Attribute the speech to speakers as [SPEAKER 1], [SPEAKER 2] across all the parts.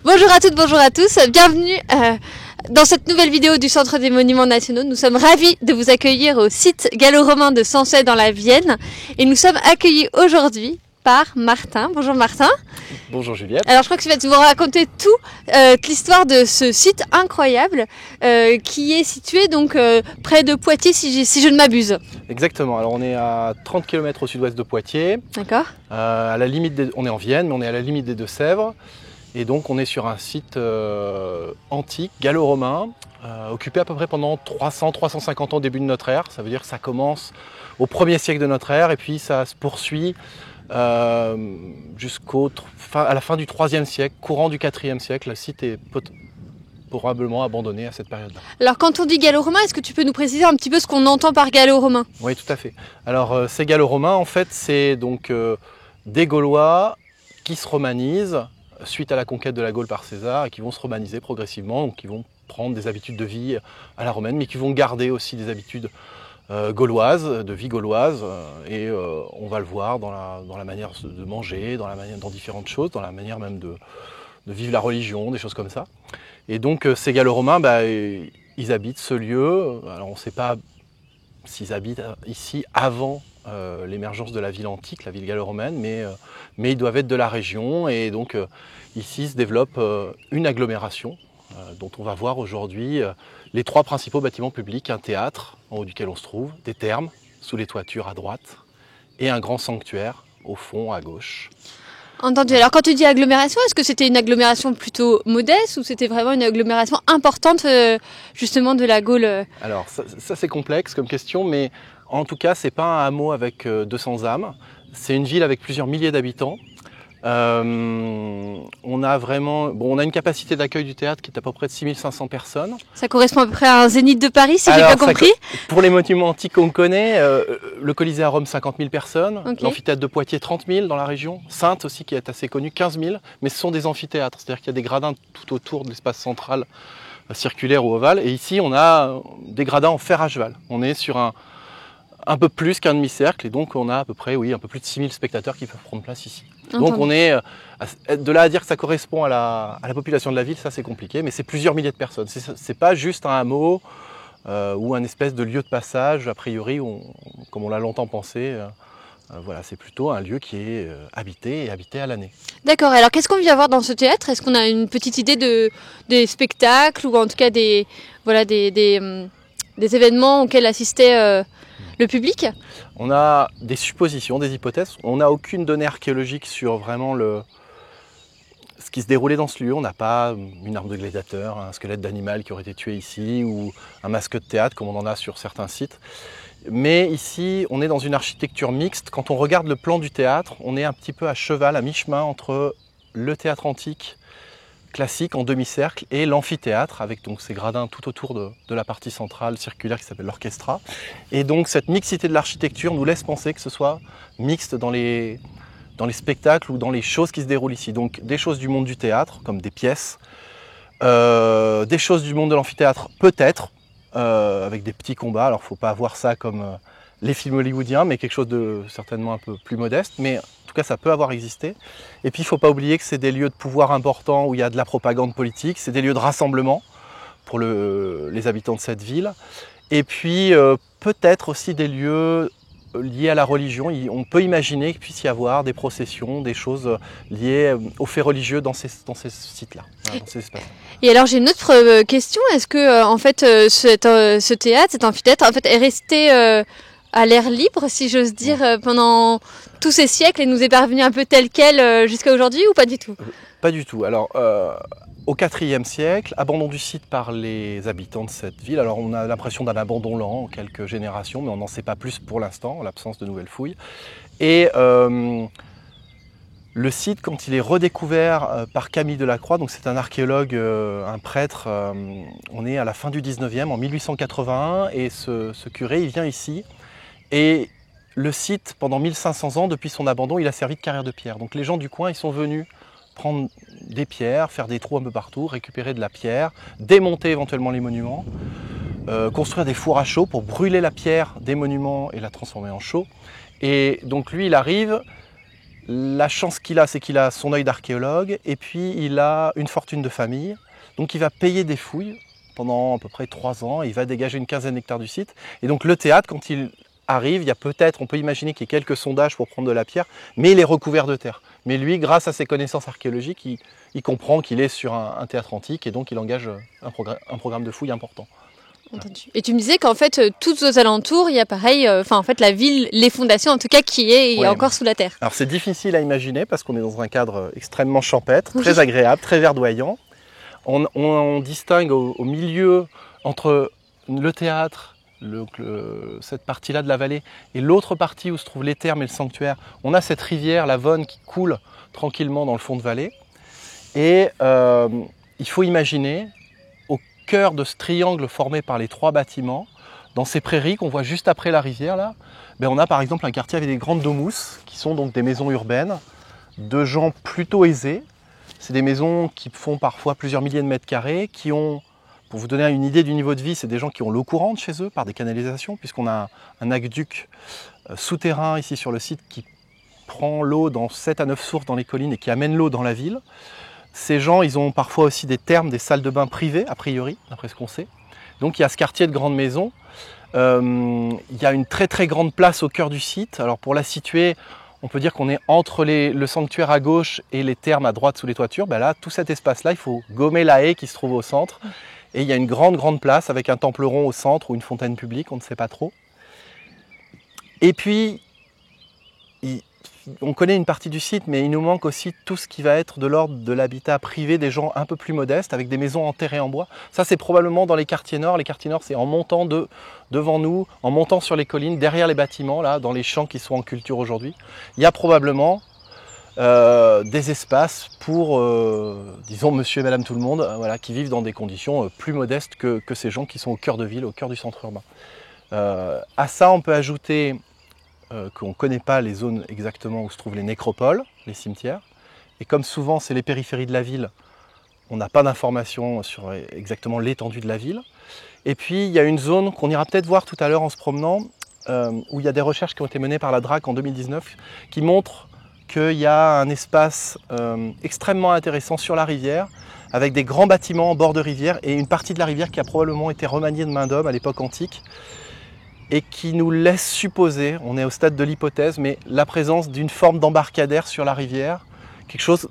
[SPEAKER 1] Bonjour à toutes, bonjour à tous, bienvenue dans cette nouvelle vidéo du Centre des Monuments Nationaux. Nous sommes ravis de vous accueillir au site gallo-romain de Sancey dans la Vienne et nous sommes accueillis aujourd'hui par Martin. Bonjour Martin.
[SPEAKER 2] Bonjour Juliette.
[SPEAKER 1] Alors je crois que tu vas vous raconter toute l'histoire de ce site incroyable qui est situé donc près de Poitiers si je ne m'abuse.
[SPEAKER 2] Exactement, alors on est à 30 km au sud-ouest de Poitiers.
[SPEAKER 1] D'accord.
[SPEAKER 2] À la limite on est en Vienne, mais on est à la limite des Deux-Sèvres. Et donc on est sur un site antique, gallo-romain, occupé à peu près pendant 300-350 ans au début de notre ère. Ça veut dire que ça commence au 1er siècle de notre ère et puis ça se poursuit à la fin du 3e siècle, courant du 4e siècle. Le site est probablement abandonné à cette période-là.
[SPEAKER 1] Alors quand on dit gallo-romain, est-ce que tu peux nous préciser un petit peu ce qu'on entend par gallo-romain?
[SPEAKER 2] Oui, tout à fait. Alors ces gallo-romains, en fait, c'est donc des Gaulois qui se romanisent suite à la conquête de la Gaule par César et qui vont se romaniser progressivement, donc qui vont prendre des habitudes de vie à la romaine, mais qui vont garder aussi des habitudes gauloises, de vie gauloise, et on va le voir dans la manière de manger, dans différentes choses, dans la manière même de vivre la religion, des choses comme ça. Et donc ces gallo-romains, ils habitent ce lieu. Alors on ne sait pas s'ils habitent ici avant l'émergence de la ville antique, la ville gallo-romaine, mais ils doivent être de la région et donc ici se développe une agglomération dont on va voir aujourd'hui les 3 principaux bâtiments publics, un théâtre en haut duquel on se trouve, des thermes sous les toitures à droite et un grand sanctuaire au fond à gauche.
[SPEAKER 1] Entendu. Alors quand tu dis agglomération, est-ce que c'était une agglomération plutôt modeste ou c'était vraiment une agglomération importante justement de la Gaule?
[SPEAKER 2] Alors ça c'est complexe comme question, mais en tout cas c'est pas un hameau avec 200 âmes, c'est une ville avec plusieurs milliers d'habitants. On a une capacité d'accueil du théâtre qui est à peu près de 6500 personnes.
[SPEAKER 1] Ça correspond à peu près à un zénith de Paris, si j'ai bien compris.
[SPEAKER 2] Pour les monuments antiques qu'on connaît, le Colisée à Rome, 50 000 personnes.
[SPEAKER 1] Okay.
[SPEAKER 2] L'amphithéâtre de Poitiers, 30 000 dans la région. Saintes aussi, qui est assez connu, 15 000. Mais ce sont des amphithéâtres, c'est-à-dire qu'il y a des gradins tout autour de l'espace central, circulaire ou ovale. Et ici, on a des gradins en fer à cheval. On est sur un peu plus qu'un demi-cercle, et donc on a à peu près, un peu plus de 6000 spectateurs qui peuvent prendre place ici.
[SPEAKER 1] Entendu.
[SPEAKER 2] Donc on est, de là à dire que ça correspond à la population de la ville, ça c'est compliqué, mais c'est plusieurs milliers de personnes. C'est pas juste un hameau ou un espèce de lieu de passage, a priori, comme on l'a longtemps pensé. Voilà, c'est plutôt un lieu qui est habité à l'année.
[SPEAKER 1] D'accord, alors qu'est-ce qu'on vient voir dans ce théâtre? Est-ce qu'on a une petite idée des spectacles ou en tout cas des événements auxquels assistait le public?
[SPEAKER 2] On a des suppositions, des hypothèses. On n'a aucune donnée archéologique sur vraiment ce qui se déroulait dans ce lieu. On n'a pas une arme de gladiateur, un squelette d'animal qui aurait été tué ici ou un masque de théâtre comme on en a sur certains sites. Mais ici, on est dans une architecture mixte. Quand on regarde le plan du théâtre, on est un petit peu à cheval, à mi-chemin entre le théâtre antique classique en demi-cercle et l'amphithéâtre avec donc ces gradins tout autour de la partie centrale circulaire qui s'appelle l'orchestra. Et donc cette mixité de l'architecture nous laisse penser que ce soit mixte dans les spectacles ou dans les choses qui se déroulent ici. Donc des choses du monde du théâtre comme des pièces, des choses du monde de l'amphithéâtre peut-être, avec des petits combats. Alors il ne faut pas voir ça comme les films hollywoodiens, mais quelque chose de certainement un peu plus modeste. Mais en tout cas, ça peut avoir existé. Et puis, il ne faut pas oublier que c'est des lieux de pouvoir importants où il y a de la propagande politique. C'est des lieux de rassemblement pour les habitants de cette ville. Et puis, peut-être aussi des lieux liés à la religion. On peut imaginer qu'il puisse y avoir des processions, des choses liées aux faits religieux dans ces sites-là, dans ces espaces.
[SPEAKER 1] Et alors, j'ai une autre question. Est-ce que, en fait, ce théâtre, cet amphithéâtre, en fait, est resté à l'air libre, si j'ose dire, pendant tous ces siècles et nous est parvenu un peu tel quel jusqu'à aujourd'hui ou pas du tout?
[SPEAKER 2] Pas du tout. Alors, au IVe siècle, abandon du site par les habitants de cette ville. Alors, on a l'impression d'un abandon lent en quelques générations, mais on n'en sait pas plus pour l'instant, en l'absence de nouvelles fouilles. Et le site, quand il est redécouvert par Camille Delacroix, donc c'est un archéologue, un prêtre, on est à la fin du 19e, en 1881, et ce curé, il vient ici. Et le site, pendant 1500 ans, depuis son abandon, il a servi de carrière de pierre. Donc les gens du coin, ils sont venus prendre des pierres, faire des trous un peu partout, récupérer de la pierre, démonter éventuellement les monuments, construire des fours à chaux pour brûler la pierre des monuments et la transformer en chaux. Et donc lui, il arrive, La chance qu'il a, c'est qu'il a son œil d'archéologue et puis il a une fortune de famille. Donc il va payer des fouilles pendant à peu près 3 ans. Et il va dégager une quinzaine d'hectares du site. Et donc le théâtre, quand il arrive, il y a peut-être, on peut imaginer qu'il y ait quelques sondages pour prendre de la pierre, mais il est recouvert de terre. Mais lui, grâce à ses connaissances archéologiques, il comprend qu'il est sur un théâtre antique et donc il engage un programme de fouilles important.
[SPEAKER 1] Entendu. Et tu me disais qu'en fait, tous aux alentours, il y a pareil, en fait, la ville, les fondations en tout cas, qui est encore sous la terre.
[SPEAKER 2] Alors c'est difficile à imaginer parce qu'on est dans un cadre extrêmement champêtre, très agréable, très verdoyant. On distingue au milieu entre le théâtre, cette partie-là de la vallée, et l'autre partie où se trouvent les thermes et le sanctuaire. On a cette rivière, la Vonne, qui coule tranquillement dans le fond de vallée. Et il faut imaginer, au cœur de ce triangle formé par les 3 bâtiments, dans ces prairies qu'on voit juste après la rivière, là, on a par exemple un quartier avec des grandes domus, qui sont donc des maisons urbaines, de gens plutôt aisés. C'est des maisons qui font parfois plusieurs milliers de mètres carrés, qui ont, pour vous donner une idée du niveau de vie, c'est des gens qui ont l'eau courante chez eux par des canalisations, puisqu'on a un aqueduc souterrain ici sur le site qui prend l'eau dans 7 à 9 sources dans les collines et qui amène l'eau dans la ville. Ces gens, ils ont parfois aussi des thermes, des salles de bain privées, a priori, d'après ce qu'on sait. Donc il y a ce quartier de grandes maisons. Il y a une très très grande place au cœur du site. Alors pour la situer, on peut dire qu'on est entre le sanctuaire à gauche et les thermes à droite sous les toitures. Là, tout cet espace-là, il faut gommer la haie qui se trouve au centre. Et il y a une grande place avec un temple rond au centre ou une fontaine publique, on ne sait pas trop. Et puis, on connaît une partie du site, mais il nous manque aussi tout ce qui va être de l'ordre de l'habitat privé des gens un peu plus modestes, avec des maisons enterrées en bois. Ça, c'est probablement dans les quartiers nord. Les quartiers nord, c'est en montant devant nous, en montant sur les collines, derrière les bâtiments, là, dans les champs qui sont en culture aujourd'hui. Il y a probablement des espaces pour, disons, monsieur et madame tout le monde, voilà, qui vivent dans des conditions plus modestes que ces gens qui sont au cœur de ville, au cœur du centre urbain. À ça, on peut ajouter qu'on ne connaît pas les zones exactement où se trouvent les nécropoles, les cimetières. Et comme souvent c'est les périphéries de la ville, on n'a pas d'informations sur exactement l'étendue de la ville. Et puis il y a une zone qu'on ira peut-être voir tout à l'heure en se promenant, où il y a des recherches qui ont été menées par la DRAC en 2019, qui montrent qu'il y a un espace extrêmement intéressant sur la rivière, avec des grands bâtiments en bord de rivière, et une partie de la rivière qui a probablement été remaniée de main d'homme à l'époque antique, et qui nous laisse supposer, on est au stade de l'hypothèse, mais la présence d'une forme d'embarcadère sur la rivière, quelque chose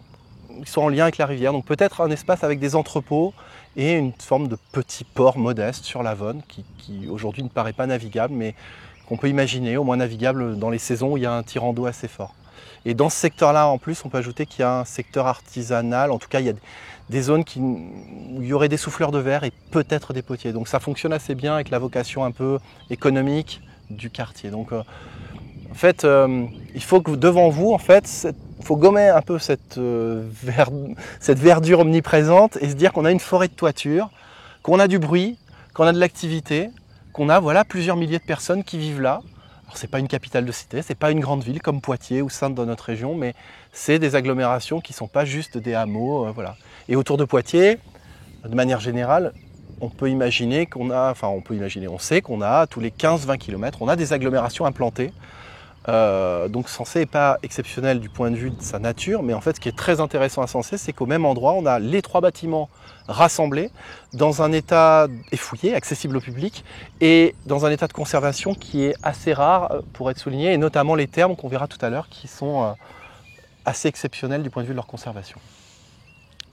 [SPEAKER 2] qui soit en lien avec la rivière, donc peut-être un espace avec des entrepôts et une forme de petit port modeste sur la Vonne, qui aujourd'hui ne paraît pas navigable, mais qu'on peut imaginer au moins navigable dans les saisons où il y a un tirant d'eau assez fort. Et dans ce secteur-là, en plus, on peut ajouter qu'il y a un secteur artisanal, en tout cas il y a des zones où il y aurait des souffleurs de verre et peut-être des potiers. Donc ça fonctionne assez bien avec la vocation un peu économique du quartier. Donc en fait, il faut que devant vous, en fait, il faut gommer un peu cette verdure omniprésente et se dire qu'on a une forêt de toiture, qu'on a du bruit, qu'on a de l'activité, qu'on a voilà, plusieurs milliers de personnes qui vivent là. Alors c'est pas une capitale de cité, c'est pas une grande ville comme Poitiers ou Saintes dans notre région, mais c'est des agglomérations qui ne sont pas juste des hameaux. Voilà. Et autour de Poitiers, de manière générale, on peut imaginer on sait qu'on a tous les 15-20 km, on a des agglomérations implantées. Donc Sensé n'est pas exceptionnel du point de vue de sa nature, mais en fait ce qui est très intéressant à Sensé, c'est qu'au même endroit, on a les 3 bâtiments rassemblés dans un état effouillé, accessible au public, et dans un état de conservation qui est assez rare pour être souligné, et notamment les thermes qu'on verra tout à l'heure, qui sont assez exceptionnels du point de vue de leur conservation.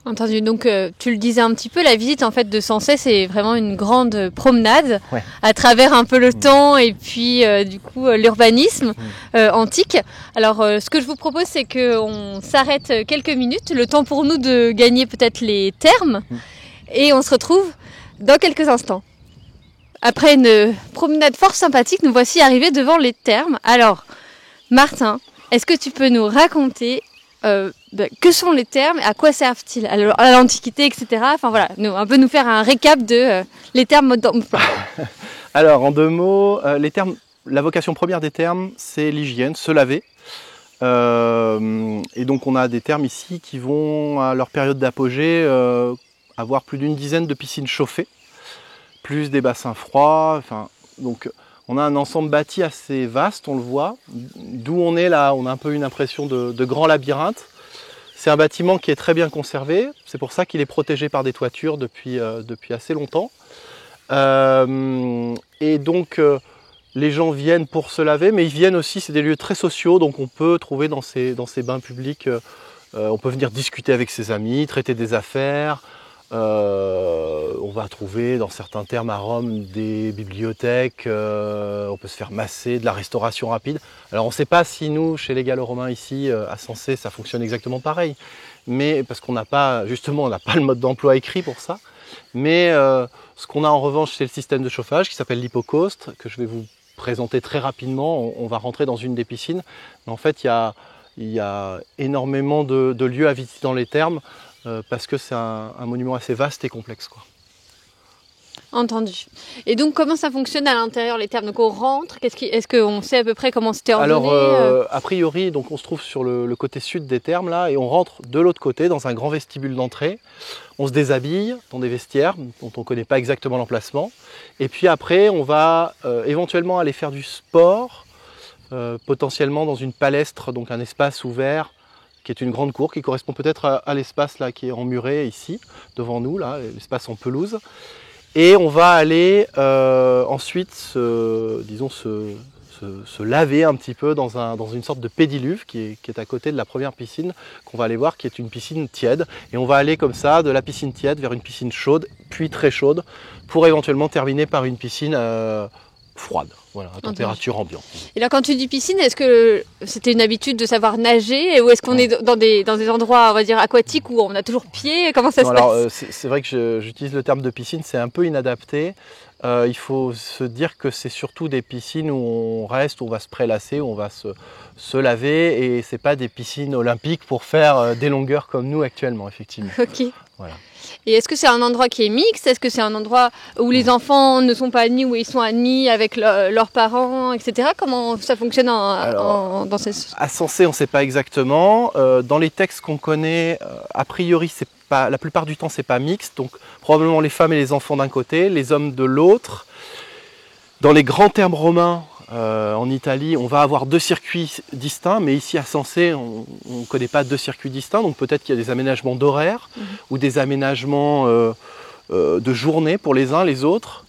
[SPEAKER 1] Entendu. Donc, tu le disais un petit peu, la visite en fait de Sensé, c'est vraiment une grande promenade à travers un peu le temps et puis du coup l'urbanisme antique. Alors, ce que je vous propose, c'est qu'on s'arrête quelques minutes, le temps pour nous de gagner peut-être les thermes, et on se retrouve dans quelques instants. Après une promenade fort sympathique, nous voici arrivés devant les thermes. Alors, Martin, est-ce que tu peux nous raconter que sont les thermes et à quoi servent-ils à l'Antiquité, etc. Enfin voilà, un peu nous faire un récap de les thermes.
[SPEAKER 2] Alors en 2 mots, les thermes, la vocation première des thermes, c'est l'hygiène, se laver. Et donc on a des thermes ici qui vont à leur période d'apogée avoir plus d'une dizaine de piscines chauffées, plus des bassins froids. Donc On a un ensemble bâti assez vaste, on le voit. D'où on est là, on a un peu une impression de grand labyrinthe. C'est un bâtiment qui est très bien conservé, c'est pour ça qu'il est protégé par des toitures depuis assez longtemps. Et donc les gens viennent pour se laver, mais ils viennent aussi, c'est des lieux très sociaux, donc on peut trouver dans ces bains publics, on peut venir discuter avec ses amis, traiter des affaires. On va trouver dans certains termes à Rome des bibliothèques, on peut se faire masser, de la restauration rapide. Alors on ne sait pas si nous, chez les Gallo-Romains ici, à Sensé, ça fonctionne exactement pareil. Mais parce qu'on n'a pas, justement, on n'a pas le mode d'emploi écrit pour ça. Mais ce qu'on a en revanche, c'est le système de chauffage qui s'appelle l'hypocauste, que je vais vous présenter très rapidement. On va rentrer dans une des piscines. Mais en fait, il y a énormément de lieux à visiter dans les thermes, parce que c'est un monument assez vaste et complexe, quoi.
[SPEAKER 1] Entendu. Et donc, comment ça fonctionne à l'intérieur, les thermes? Donc, on rentre, est-ce qu'on sait à peu près comment c'était ordonné?
[SPEAKER 2] Alors, a priori, donc, on se trouve sur le côté sud des thermes, là, et on rentre de l'autre côté, dans un grand vestibule d'entrée. On se déshabille dans des vestiaires dont on ne connaît pas exactement l'emplacement. Et puis après, on va éventuellement aller faire du sport, potentiellement dans une palestre, donc un espace ouvert, qui est une grande cour, qui correspond peut-être à l'espace là qui est emmuré ici, devant nous, là, l'espace en pelouse. Et on va aller ensuite se laver un petit peu dans une sorte de pédiluve qui est à côté de la première piscine qu'on va aller voir, qui est une piscine tiède. Et on va aller comme ça de la piscine tiède vers une piscine chaude, puis très chaude, pour éventuellement terminer par une piscine froide, voilà, à température ambiante.
[SPEAKER 1] Et là, quand tu dis piscine, est-ce que c'était une habitude de savoir nager, ou est-ce qu'on est dans des endroits, on va dire, aquatiques où on a toujours pied? Comment ça se passe?
[SPEAKER 2] C'est vrai que j'utilise le terme de piscine, c'est un peu inadapté. Il faut se dire que c'est surtout des piscines où on reste, où on va se prélasser, où on va se laver, et c'est pas des piscines olympiques pour faire des longueurs comme nous actuellement, effectivement.
[SPEAKER 1] Ok.
[SPEAKER 2] Voilà.
[SPEAKER 1] Et est-ce que c'est un endroit qui est mixte? Est-ce que c'est un endroit où les enfants ne sont pas admis, où ils sont admis avec leurs parents, etc. Comment ça fonctionne dans ces...
[SPEAKER 2] À Sensé, on ne sait pas exactement. Dans les textes qu'on connaît, a priori, la plupart du temps, c'est pas mixte. Donc probablement les femmes et les enfants d'un côté, les hommes de l'autre. Dans les grands thermes romains, en Italie, on va avoir deux circuits distincts, mais ici à Sensé, on ne connaît pas deux circuits distincts, donc peut-être qu'il y a des aménagements d'horaire ou des aménagements de journée pour les uns, les autres.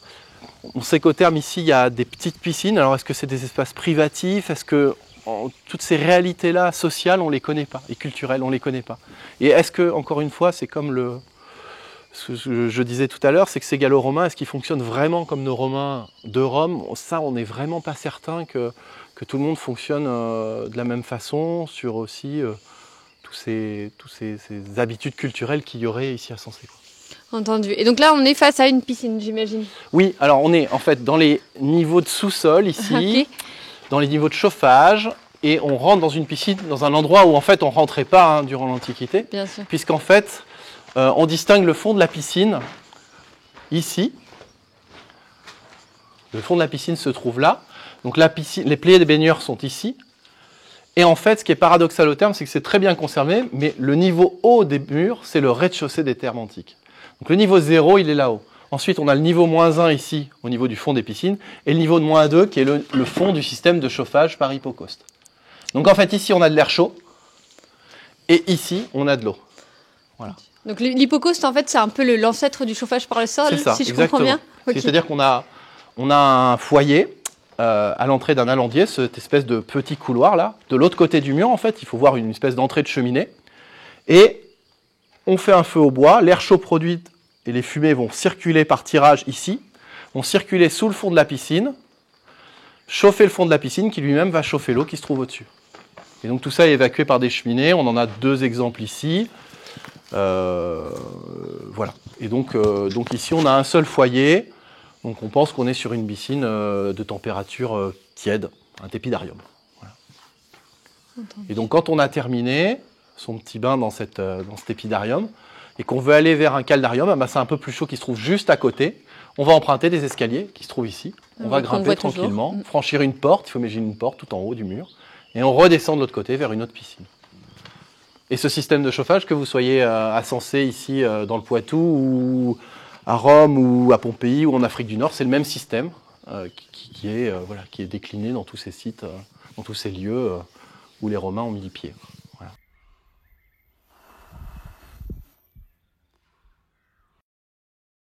[SPEAKER 2] On sait qu'au terme ici, il y a des petites piscines. Alors est-ce que c'est des espaces privatifs? Est-ce que toutes ces réalités-là sociales, on ne les connaît pas, et culturelles, on ne les connaît pas? Et est-ce que, encore une fois, c'est comme ce que je disais tout à l'heure, c'est que ces gallo-romains, est-ce qu'ils fonctionnent vraiment comme nos Romains de Rome? Ça, on n'est vraiment pas certain que tout le monde fonctionne de la même façon sur aussi toutes ces habitudes culturelles qu'il y aurait ici à Sensé.
[SPEAKER 1] Entendu. Et donc là, on est face à une piscine, j'imagine.
[SPEAKER 2] Oui, alors on est en fait dans les niveaux de sous-sol ici, okay, dans les niveaux de chauffage, et on rentre dans une piscine, dans un endroit où en fait on ne rentrait pas durant l'Antiquité, puisqu'en fait on distingue le fond de la piscine ici. Le fond de la piscine se trouve là. Donc la piscine, les piliers des baigneurs sont ici. Et en fait, ce qui est paradoxal au terme, c'est que c'est très bien conservé, mais le niveau haut des murs, c'est le rez-de-chaussée des thermes antiques. Donc le niveau 0, il est là-haut. Ensuite, on a le niveau -1 ici, au niveau du fond des piscines, et le niveau de -2, qui est le fond du système de chauffage par hypocauste. Donc en fait, ici, on a de l'air chaud, et ici, on a de l'eau. Voilà.
[SPEAKER 1] Donc l'hypocauste, en fait, c'est un peu l'ancêtre du chauffage par le sol,
[SPEAKER 2] ça,
[SPEAKER 1] si je comprends bien.
[SPEAKER 2] Okay. C'est-à-dire qu'on a un foyer à l'entrée d'un alandier, cette espèce de petit couloir là. De l'autre côté du mur, en fait, il faut voir une espèce d'entrée de cheminée. Et on fait un feu au bois, l'air chaud produit et les fumées vont circuler par tirage ici, vont circuler sous le fond de la piscine, chauffer le fond de la piscine qui lui-même va chauffer l'eau qui se trouve au-dessus. Et donc tout ça est évacué par des cheminées, on en a 2 exemples ici. Voilà. Et donc ici on a un seul foyer, donc on pense qu'on est sur une piscine de température tiède, un tépidarium. Voilà. Et donc quand on a terminé son petit bain dans cet épidarium et qu'on veut aller vers un caldarium, c'est un peu plus chaud qui se trouve juste à côté. On va emprunter des escaliers qui se trouvent ici. On va grimper tranquillement, franchir une porte, il faut imaginer une porte tout en haut du mur, et on redescend de l'autre côté vers une autre piscine. Et ce système de chauffage, que vous soyez à Sensé, ici dans le Poitou, ou à Rome, ou à Pompéi, ou en Afrique du Nord, c'est le même système. qui est décliné dans tous ces sites, dans tous ces lieux où les Romains ont mis les pieds. Voilà.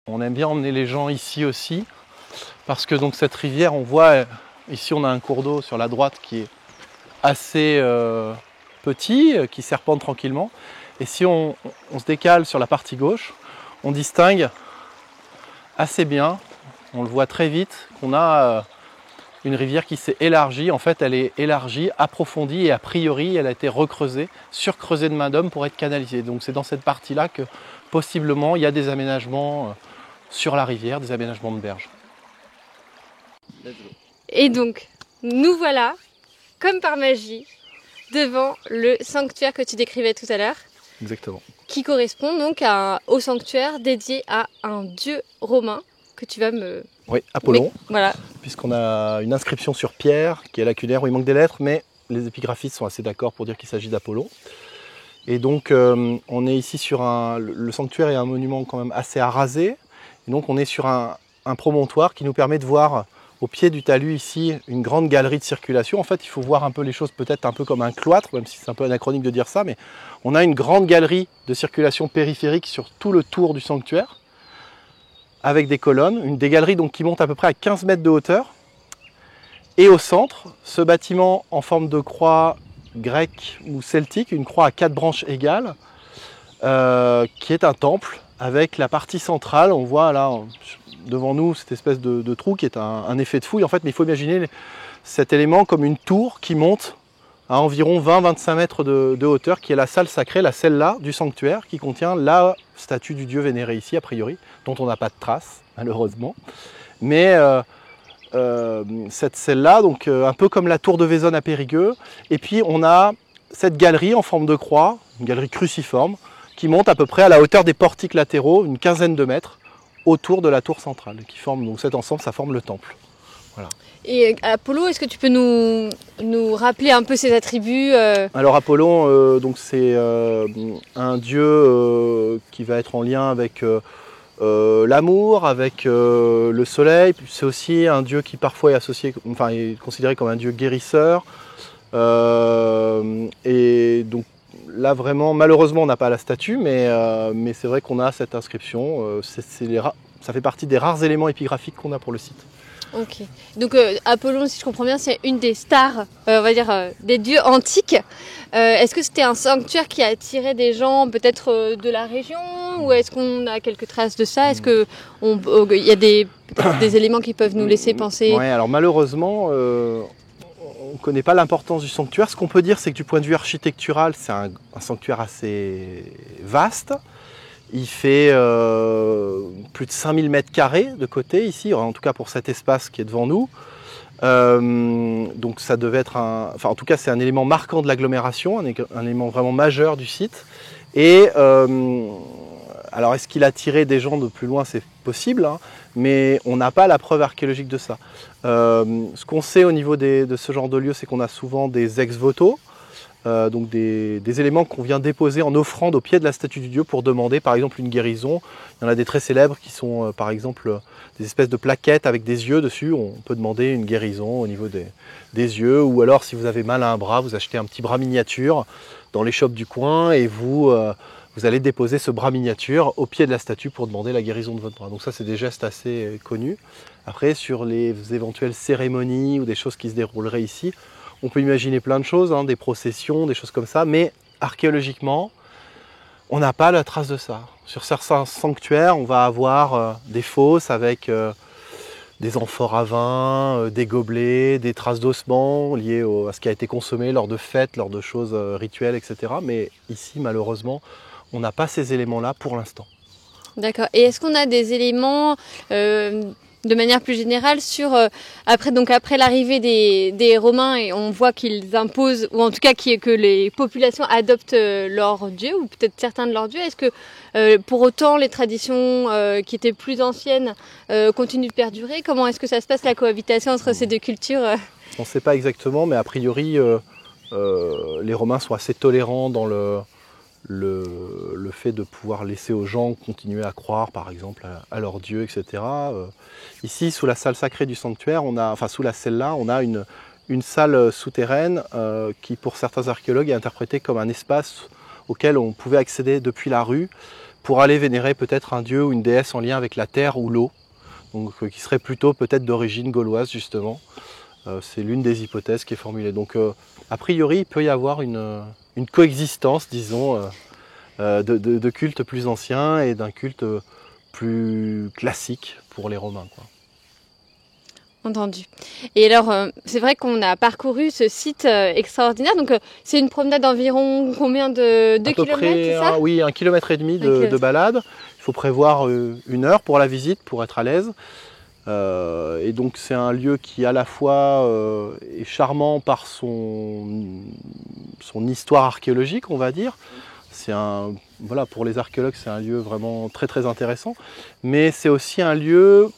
[SPEAKER 2] On aime bien emmener les gens ici aussi, parce que donc cette rivière, on voit, ici on a un cours d'eau sur la droite qui est assez petit, qui serpente tranquillement. Et si on se décale sur la partie gauche, on distingue assez bien, on le voit très vite, qu'on a une rivière qui s'est élargie. En fait, elle est élargie, approfondie et a priori, elle a été recreusée, surcreusée de main d'homme pour être canalisée. Donc c'est dans cette partie-là que possiblement il y a des aménagements sur la rivière, des aménagements de berges.
[SPEAKER 1] Et donc, nous voilà, comme par magie, devant le sanctuaire que tu décrivais tout à l'heure.
[SPEAKER 2] Exactement.
[SPEAKER 1] Qui correspond donc au sanctuaire dédié à un dieu romain que tu vas me...
[SPEAKER 2] Oui, Apollon.
[SPEAKER 1] Voilà.
[SPEAKER 2] Puisqu'on a une inscription sur pierre qui est lacunaire où il manque des lettres, mais les épigraphistes sont assez d'accord pour dire qu'il s'agit d'Apollon. Et donc, on est ici sur le sanctuaire est un monument quand même assez arasé. Et donc, on est sur un promontoire qui nous permet de voir au pied du talus ici une grande galerie de circulation. En fait, il faut voir un peu les choses peut-être un peu comme un cloître, même si c'est un peu anachronique de dire ça, mais on a une grande galerie de circulation périphérique sur tout le tour du sanctuaire, avec des colonnes, des galeries donc qui montent à peu près à 15 mètres de hauteur. Et au centre, ce bâtiment en forme de croix grecque ou celtique, une croix à 4 branches égales, qui est un temple, avec la partie centrale, on voit là devant nous cette espèce de trou qui est un effet de fouille en fait, mais il faut imaginer cet élément comme une tour qui monte à environ 20-25 mètres de hauteur, qui est la salle sacrée, la cella du sanctuaire, qui contient la statue du dieu vénéré ici, a priori, dont on n'a pas de traces, malheureusement. Mais cette celle-là, donc un peu comme la tour de Vaisonne à Périgueux, et puis on a cette galerie en forme de croix, une galerie cruciforme, qui monte à peu près à la hauteur des portiques latéraux, une quinzaine de mètres, autour de la tour centrale, qui forme, donc cet ensemble, ça forme le temple. Voilà.
[SPEAKER 1] Et Apollo, est-ce que tu peux nous rappeler un peu ses attributs
[SPEAKER 2] Alors Apollon, donc c'est un dieu qui va être en lien avec l'amour, avec le soleil. C'est aussi un dieu qui parfois est associé, enfin est considéré comme un dieu guérisseur. Et donc là vraiment, malheureusement on n'a pas la statue, mais c'est vrai qu'on a cette inscription. Ça fait partie des rares éléments épigraphiques qu'on a pour le site.
[SPEAKER 1] Ok. Donc Apollon, si je comprends bien, c'est une des stars, on va dire, des dieux antiques. Est-ce que c'était un sanctuaire qui a attiré des gens peut-être de la région, ou est-ce qu'on a quelques traces de ça? Est-ce qu'il y a des éléments qui peuvent nous laisser penser?
[SPEAKER 2] Oui, alors malheureusement, on ne connaît pas l'importance du sanctuaire. Ce qu'on peut dire, c'est que du point de vue architectural, c'est un sanctuaire assez vaste. Il fait plus de 5000 mètres carrés de côté ici, en tout cas pour cet espace qui est devant nous. Donc ça devait être en tout cas c'est un élément marquant de l'agglomération, un élément vraiment majeur du site. Et alors est-ce qu'il a attiré des gens de plus loin? C'est possible, hein, mais on n'a pas la preuve archéologique de ça. Ce qu'on sait au niveau de ce genre de lieu, c'est qu'on a souvent des ex-voto. Donc des éléments qu'on vient déposer en offrande au pied de la statue du dieu pour demander par exemple une guérison. Il y en a des très célèbres qui sont par exemple des espèces de plaquettes avec des yeux dessus. On peut demander une guérison au niveau des yeux, ou alors si vous avez mal à un bras, vous achetez un petit bras miniature dans les shops du coin et vous allez déposer ce bras miniature au pied de la statue pour demander la guérison de votre bras. Donc ça, c'est des gestes assez connus. Après, sur les éventuelles cérémonies ou des choses qui se dérouleraient ici, on peut imaginer plein de choses, hein, des processions, des choses comme ça, mais archéologiquement, on n'a pas la trace de ça. Sur certains sanctuaires, on va avoir des fosses avec des amphores à vin, des gobelets, des traces d'ossements liées à ce qui a été consommé lors de fêtes, lors de choses rituelles, etc. Mais ici, malheureusement, on n'a pas ces éléments-là pour l'instant.
[SPEAKER 1] D'accord. Et est-ce qu'on a des éléments de manière plus générale sur après l'arrivée des Romains, et on voit qu'ils imposent, ou en tout cas que les populations adoptent leurs dieux, ou peut-être certains de leurs dieux. Est-ce que pour autant les traditions qui étaient plus anciennes continuent de perdurer? Comment est-ce que ça se passe, la cohabitation entre ces deux cultures?
[SPEAKER 2] On ne sait pas exactement, mais a priori les Romains sont assez tolérants dans le fait de pouvoir laisser aux gens continuer à croire, par exemple, à leur Dieu, etc. Ici, sous la salle sacrée du sanctuaire, sous la celle-là, on a une salle souterraine qui, pour certains archéologues, est interprétée comme un espace auquel on pouvait accéder depuis la rue pour aller vénérer peut-être un dieu ou une déesse en lien avec la terre ou l'eau, donc qui serait plutôt peut-être d'origine gauloise, justement. C'est l'une des hypothèses qui est formulée. Donc, a priori, il peut y avoir une coexistence, disons, de cultes plus anciens et d'un culte plus classique pour les Romains, quoi.
[SPEAKER 1] Entendu. Et alors, c'est vrai qu'on a parcouru ce site extraordinaire. Donc, c'est une promenade d'environ combien de 2 kilomètres, c'est ça?
[SPEAKER 2] Oui, 1,5 km de balade. Il faut prévoir 1 heure pour la visite, pour être à l'aise. Et donc, c'est un lieu qui, à la fois, est charmant par son histoire archéologique, on va dire. Voilà, pour les archéologues, c'est un lieu vraiment très, très intéressant. Mais c'est aussi un lieu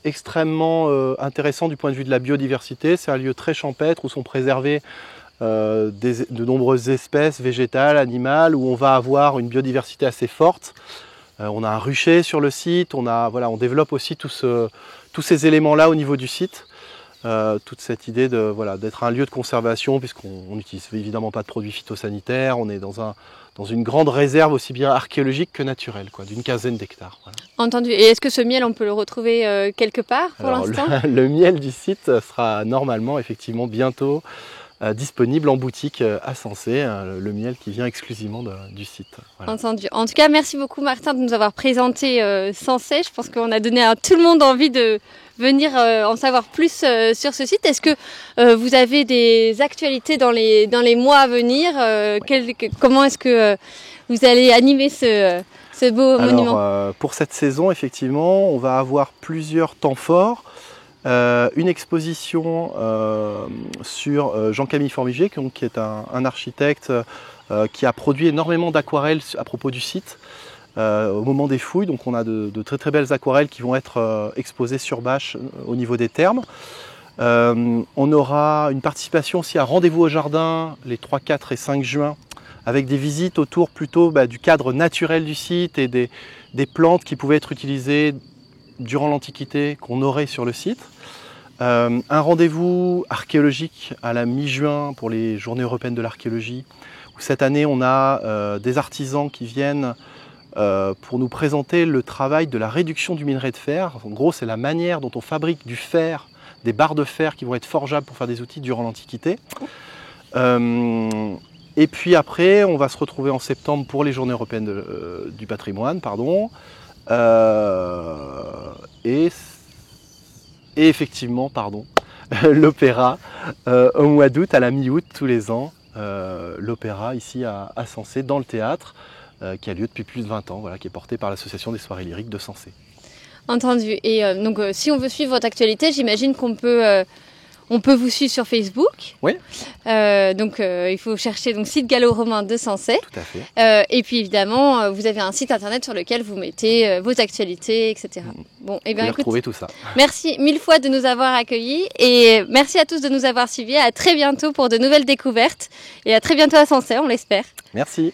[SPEAKER 2] extrêmement intéressant du point de vue de la biodiversité. C'est un lieu très champêtre où sont préservées de nombreuses espèces végétales, animales, où on va avoir une biodiversité assez forte. On a un rucher sur le site, on développe aussi tous ces éléments-là au niveau du site. Toute cette idée d'être un lieu de conservation, puisqu'on n'utilise évidemment pas de produits phytosanitaires, on est dans une grande réserve aussi bien archéologique que naturelle, d'une 15aine d'hectares. Voilà.
[SPEAKER 1] Entendu. Et est-ce que ce miel, on peut le retrouver quelque part pour l'instant?
[SPEAKER 2] Le miel du site sera normalement, effectivement, bientôt disponible en boutique à Sensé, le miel qui vient exclusivement du site. Voilà.
[SPEAKER 1] Entendu. En tout cas, merci beaucoup Martin de nous avoir présenté Sensé. Je pense qu'on a donné à tout le monde envie de venir en savoir plus sur ce site. Est-ce que vous avez des actualités dans les mois à venir? Comment est-ce que vous allez animer ce beau monument?
[SPEAKER 2] Pour cette saison, effectivement, on va avoir plusieurs temps forts. Une exposition sur Jean-Camille Formigé, qui est un architecte qui a produit énormément d'aquarelles à propos du site au moment des fouilles. Donc on a de très très belles aquarelles qui vont être exposées sur bâche au niveau des thermes. On aura une participation aussi à Rendez-vous au jardin les 3, 4 et 5 juin avec des visites autour plutôt du cadre naturel du site et des plantes qui pouvaient être utilisées durant l'Antiquité qu'on aurait sur le site. Un rendez-vous archéologique à la mi-juin pour les Journées européennes de l'archéologie, où cette année on a des artisans qui viennent pour nous présenter le travail de la réduction du minerai de fer. En gros, c'est la manière dont on fabrique du fer, des barres de fer qui vont être forgeables pour faire des outils durant l'Antiquité. Et puis après, on va se retrouver en septembre pour les Journées européennes du patrimoine, et effectivement, l'opéra au mois d'août, à la mi-août, tous les ans, l'opéra ici à Sensé, dans le théâtre, qui a lieu depuis plus de 20 ans, qui est porté par l'association des soirées lyriques de Sensé.
[SPEAKER 1] Entendu. Et donc, si on veut suivre votre actualité, j'imagine qu'on peut vous suivre sur Facebook.
[SPEAKER 2] Oui.
[SPEAKER 1] Il faut chercher site gallo-romain de Sensé.
[SPEAKER 2] Tout à fait.
[SPEAKER 1] Et puis évidemment, vous avez un site internet sur lequel vous mettez vos actualités, etc. Bon,
[SPEAKER 2] et bien, retrouver tout ça.
[SPEAKER 1] Merci 1000 fois de nous avoir accueillis et merci à tous de nous avoir suivis. À très bientôt pour de nouvelles découvertes et à très bientôt à Sensé, on l'espère.
[SPEAKER 2] Merci.